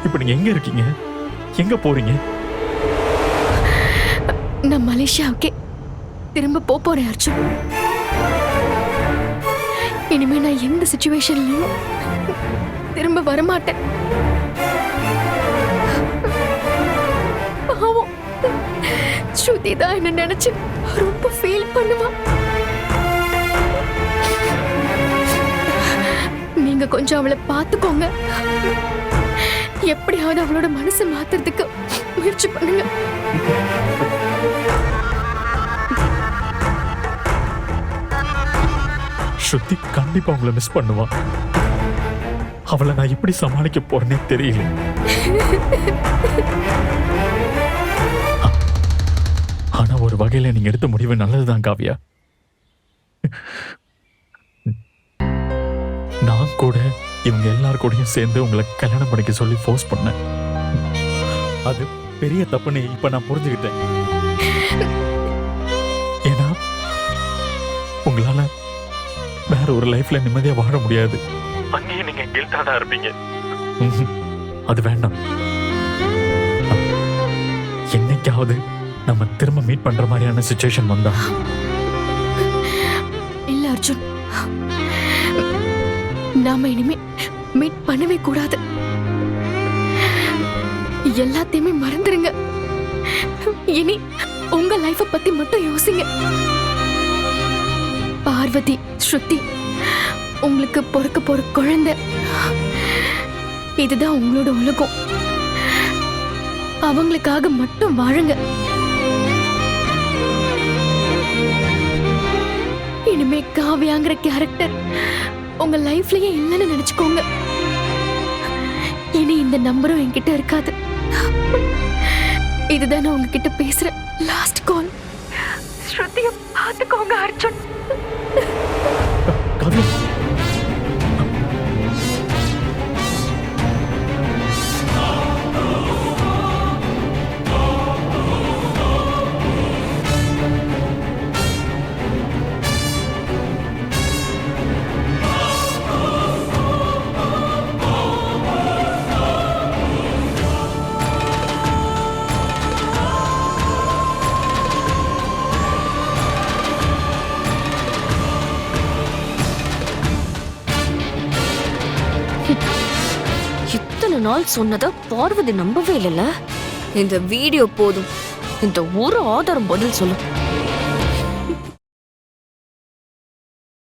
இப்ப நீங்க எங்க இருக்கீங்க? எங்க போறீங்க? நான் மலேசியாவுக்கே திரும்ப போறேன் அர்ஜுன். இனிமே நான் எந்த சிச்சுவேஷன்லயும் திரும்ப வரமாட்டேன். பாவம் ஸ்ருதி தான் என்ன நினைச்சு ரொம்ப ஃபீல் பண்ணுவா. நீங்க கொஞ்சம் அவளை பார்த்துக்கோங்க. எப்படியாவது அவளோட மனசை மாத்துறதுக்கு முயற்சி பண்ணுங்க. ஸ்ருதி கண்டிப்பா உங்களை மிஸ் பண்ணுவா. அவளை நான் எப்படி சமாளிக்க போறேனே தெரியல. ஆனா ஒரு வகையில நீங்க எடுத்த முடிவு நல்லதுதான் காவியா. நான் கூட இவங்க எல்லார் கூடயும் சேர்ந்து உங்களை கல்யாணம் பண்ணிக்க சொல்லி ஃபோர்ஸ் பண்ணேன். அது பெரிய தப்புன்னு இப்ப நான் புரிஞ்சுக்கிட்டேன். ஏன்னா உங்களால வேற ஒரு லைஃப்ல நிம்மதியா வாழ முடியாது. அங்கேயே நீங்க கில்ட்டா தான் இருப்பீங்க. அது வேண்டாம். என்னைக்காவது நம்ம திரும்ப மீட் பண்ற மாதிரியான சிச்சுவேஷன் வந்தா. இல்ல அர்ஜுன், நாம இனிமே மீட் பண்ணவே கூடாது. எல்லாத்தையுமே மறந்துருங்க. இனி உங்க லைஃப பத்தி மட்டும் யோசிங்க. பார்வதி, ஸ்ருதி, உங்களுக்கு பொறுக்க போற குழந்தை, இதுதான் உங்களோட உலகம். அவங்களுக்காக மட்டும் வாழுங்க. இனிமே காவியாங்கிற கேரக்டர் உங்க லைஃப்லயே இல்லைன்னு நினைச்சுக்கோங்க. இனி இந்த நம்பரும் என்கிட்ட இருக்காது. இதுதான் நான் உங்ககிட்ட பேசுற லாஸ்ட் கால். ஸ்ருதியை பார்த்துக்கோங்க அர்ஜுன். இத்தனை நாள் சொன்னத பார்வதி நம்பவே இல்லைல்ல. இந்த வீடியோ போதும். இந்த ஒரு ஆதாரம் பதில் சொல்லு.